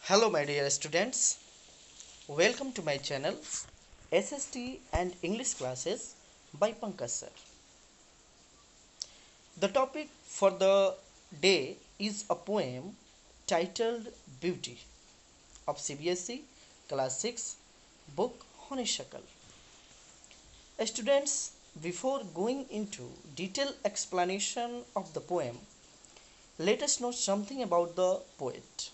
Hello, my dear students. Welcome to my channel SST and English classes by Pankaj sir. The topic for the day is a poem titled Beauty of CBSE Class 6 book Honeysuckle. Students, before going into detailed explanation of the poem, let us know something about the poet.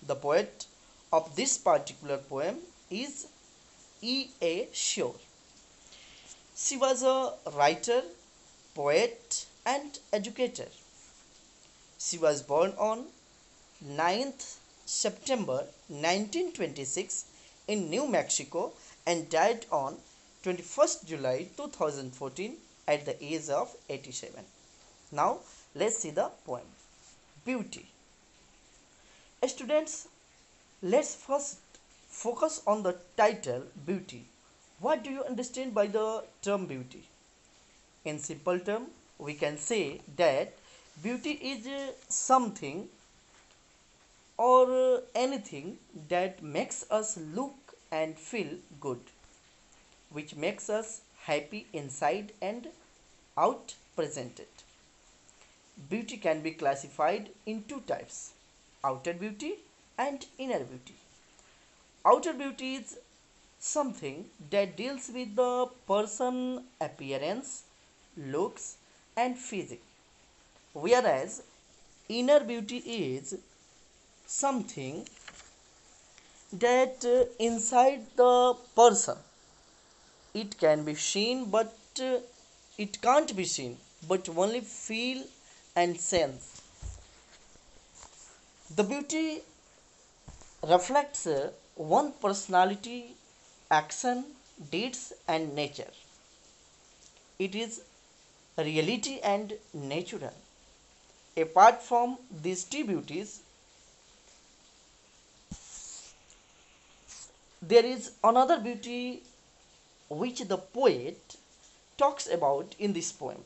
The poet of this particular poem is E.A. Shore. She was a writer, poet, and educator. She was born on 9th September 1926 in New Mexico and died on 21st July 2014 at the age of 87. Now, let's see the poem. Beauty. Students, let's first focus on the title Beauty. What do you understand by the term beauty? In simple term, we can say that beauty is something or anything that makes us look and feel good, which makes us happy inside and out presented. Beauty can be classified in two types: outer beauty and inner beauty. Outer beauty is something that deals with the person appearance, looks, and physique, whereas inner beauty is something that inside the person it can be seen but it can't be seen but only feel and sense. The beauty reflects one personality, action, deeds, and nature. It is reality and natural. Apart from these two beauties, there is another beauty which the poet talks about in this poem.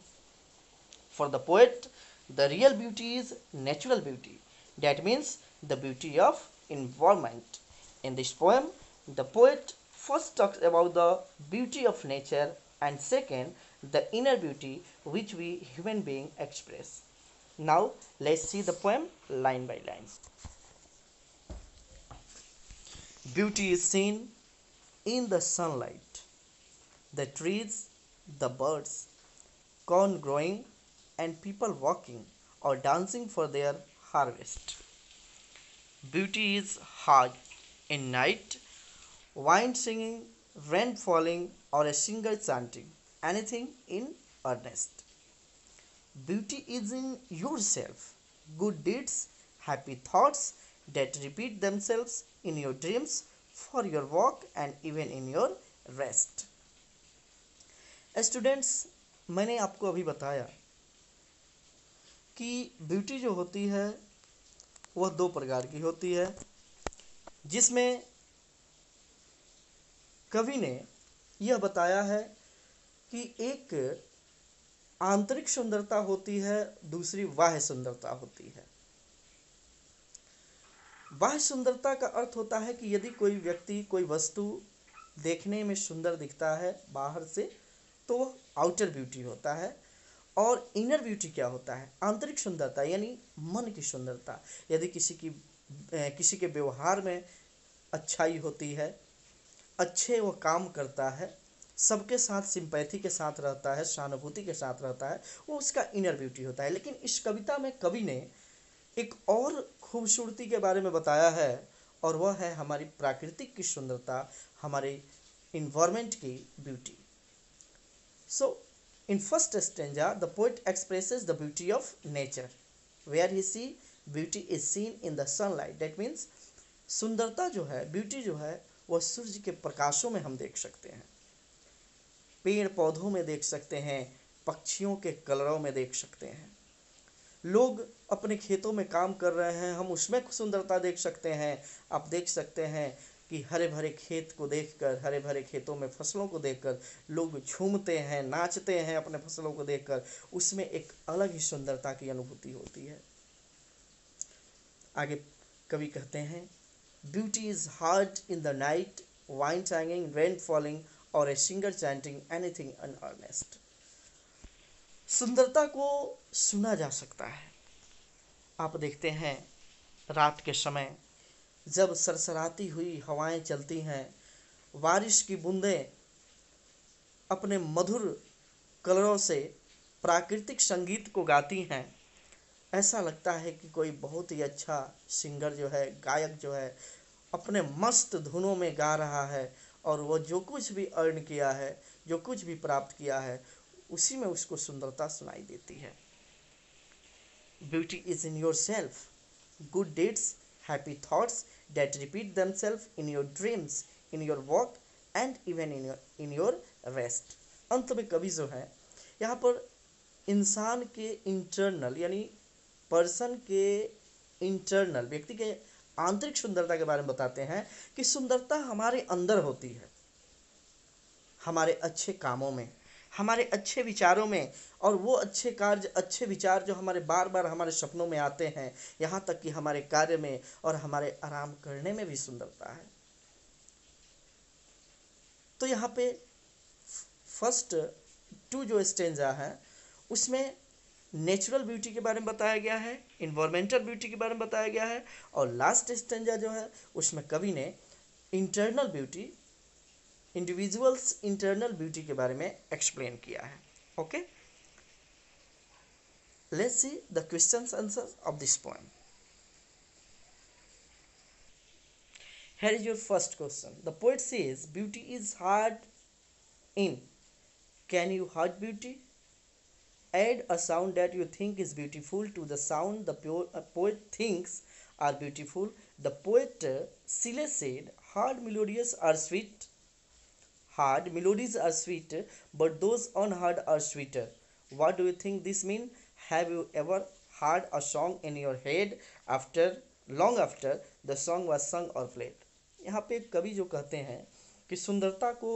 For the poet, the real beauty is natural beauty. That means the beauty of environment. In this poem, the poet first talks about the beauty of nature and second, the inner beauty which we human beings express. Now, let's see the poem line by line. Beauty is seen in the sunlight, the trees, the birds, corn growing, and people walking or dancing for their harvest. Beauty is heard in night, wind singing, rain falling, or a singer chanting, anything in earnest. Beauty is in yourself, good deeds, happy thoughts that repeat themselves in your dreams, for your work, and even in your rest. Students, मैंने आपको अभी बताया कि beauty जो होती है वह दो प्रकार की होती है, जिसमें कवि ने यह बताया है कि एक आंतरिक सुंदरता होती है, दूसरी बाह्य सुंदरता होती है। बाह्य सुंदरता का अर्थ होता है कि यदि कोई व्यक्ति, कोई वस्तु देखने में सुंदर दिखता है बाहर से तो वह आउटर ब्यूटी होता है। और इनर ब्यूटी क्या होता है? आंतरिक सुंदरता, यानी मन की सुंदरता। यदि किसी के व्यवहार में अच्छाई होती है, अच्छे वो काम करता है, सबके साथ सिंपैथी के साथ रहता है, सहानुभूति के साथ रहता है, वो उसका इनर ब्यूटी होता है। लेकिन इस कविता में कवि ने एक और खूबसूरती के बारे में बताया है और वह है हमारी प्राकृतिक की सुंदरता, हमारे इन्वायरमेंट की beauty. So in first stanza, the poet expresses the beauty of nature, where he see beauty is seen in the sunlight. That means सुंदरता जो है, ब्यूटी जो है, वह सूर्य के प्रकाशों में हम देख सकते हैं, पेड़ पौधों में देख सकते हैं, पक्षियों के कलरों में देख सकते हैं। लोग अपने खेतों में काम कर रहे हैं, हम उसमें सुंदरता देख सकते हैं। आप देख सकते हैं कि हरे भरे खेत को देखकर, हरे भरे खेतों में फसलों को देखकर लोग झूमते हैं, नाचते हैं अपने फसलों को देखकर, उसमें एक अलग ही सुंदरता की अनुभूति होती है। आगे कवि कहते हैं, beauty is heard in the night, wind sighing, rain falling or a singer chanting anything in earnest. सुंदरता को सुना जा सकता है। आप देखते हैं रात के समय जब सरसराती हुई हवाएं चलती हैं, बारिश की बूंदें अपने मधुर कलरों से प्राकृतिक संगीत को गाती हैं, ऐसा लगता है कि कोई बहुत ही अच्छा सिंगर जो है, गायक जो है, अपने मस्त धुनों में गा रहा है और वो जो कुछ भी अर्न किया है, जो कुछ भी प्राप्त किया है, उसी में उसको सुंदरता सुनाई देती है। Beauty is in your self, good deeds, happy thoughts that repeat themselves in your dreams, in your work and even in your rest। अंत में कवि जो है यहाँ पर इंसान के इंटरनल यानी पर्सन के इंटरनल, व्यक्ति के आंतरिक सुंदरता के बारे में बताते हैं कि सुंदरता हमारे अंदर होती है, हमारे अच्छे कामों में, हमारे अच्छे विचारों में, और वो अच्छे कार्य, अच्छे विचार जो हमारे बार बार हमारे सपनों में आते हैं, यहाँ तक कि हमारे कार्य में और हमारे आराम करने में भी सुंदरता है। तो यहाँ पे फर्स्ट टू जो स्टेंजा है उसमें नेचुरल ब्यूटी के बारे में बताया गया है, इन्वायरमेंटल ब्यूटी के बारे में बताया गया है, और लास्ट स्टेंजा जो है उसमें कवि ने internal beauty, individuals internal beauty के बारे में एक्सप्लेन किया है। Okay, let's see the questions answer of this poem. Here is your first question. The poet says beauty is hard in. Can you hurt beauty? Add a sound that you think is beautiful to the sound the poet thinks are beautiful. The poet Sile said, hard melodies are sweet. Hard melodies are sweet, but those unheard are sweeter. What do you think this means? Have you ever heard a song in your head long after the song was sung or played? यहाँ पे कवि जो कहते हैं कि सुंदरता को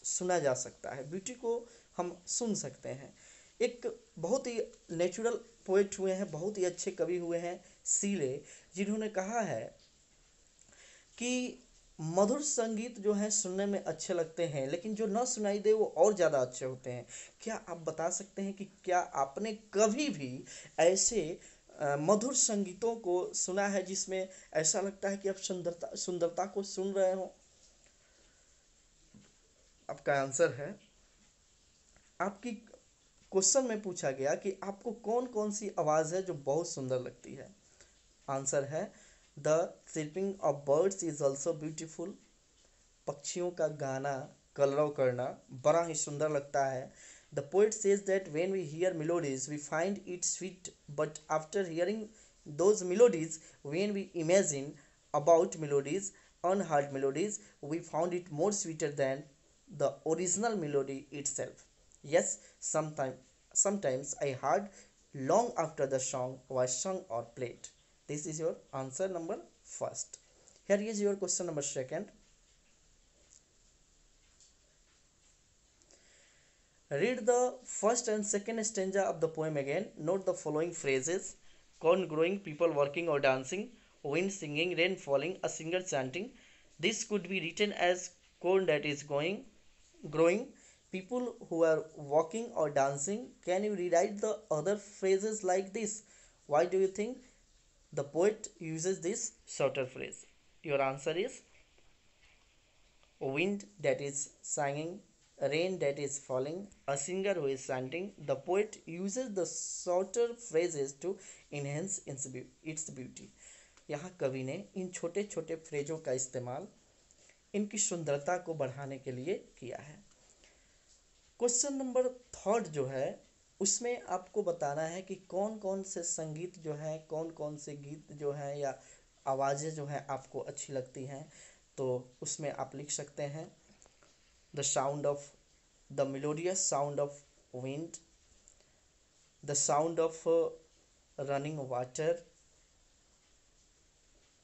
सुना जा सकता है, ब्यूटी को हम सुन सकते हैं। एक बहुत ही नेचुरल पोएट हुए हैं, बहुत ही अच्छे कवि हुए हैं सीले, जिन्होंने कहा है कि मधुर संगीत जो है सुनने में अच्छे लगते हैं, लेकिन जो न सुनाई दे वो और ज़्यादा अच्छे होते हैं। क्या आप बता सकते हैं कि क्या आपने कभी भी ऐसे मधुर संगीतों को सुना है जिसमें ऐसा लगता है कि आप सुंदरता को सुन रहे हो? आपका आंसर है, आपकी क्वेश्चन में पूछा गया कि आपको कौन कौन सी आवाज़ है जो बहुत सुंदर लगती है। आंसर है the chirping of birds is also beautiful. पक्षियों का गाना, कलरव करना बड़ा ही सुंदर लगता है। The poet says that when we hear melodies, we find it sweet, but after hearing those melodies, when we imagine about melodies, unheard melodies, we found it more sweeter than the original melody itself. Yes, sometimes I heard long after the song was sung or played. This is your answer number first. Here is your question number second. Read the first and second stanza of the poem again. Note the following phrases: corn growing, people working or dancing, wind singing, rain falling, a singer chanting. This could be written as corn that is growing, people who are walking or dancing. Can you rewrite the other phrases like this? Why do you think the poet uses this shorter phrase? Your answer is wind that is singing, rain that is falling, a singer who is chanting. The poet uses the shorter phrases to enhance its beauty. यहाँ कवि ने इन छोटे छोटे फ्रेजों का इस्तेमाल इनकी सुंदरता को बढ़ाने के लिए किया है। क्वेश्चन नंबर थर्ड जो है उसमें आपको बताना है कि कौन कौन से संगीत जो है, कौन कौन से गीत जो हैं या आवाज़ें जो हैं आपको अच्छी लगती हैं। तो उसमें आप लिख सकते हैं the sound of the melodious sound of wind, the sound of running water,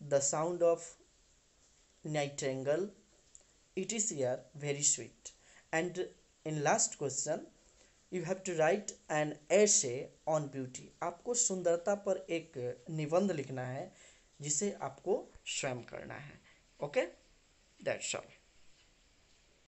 the sound of nightingale, it is here very sweet. And in last question you have to write an essay on beauty. आपको सुंदरता पर एक निबंध लिखना है जिसे आपको स्वयं करना है। Okay, that's all.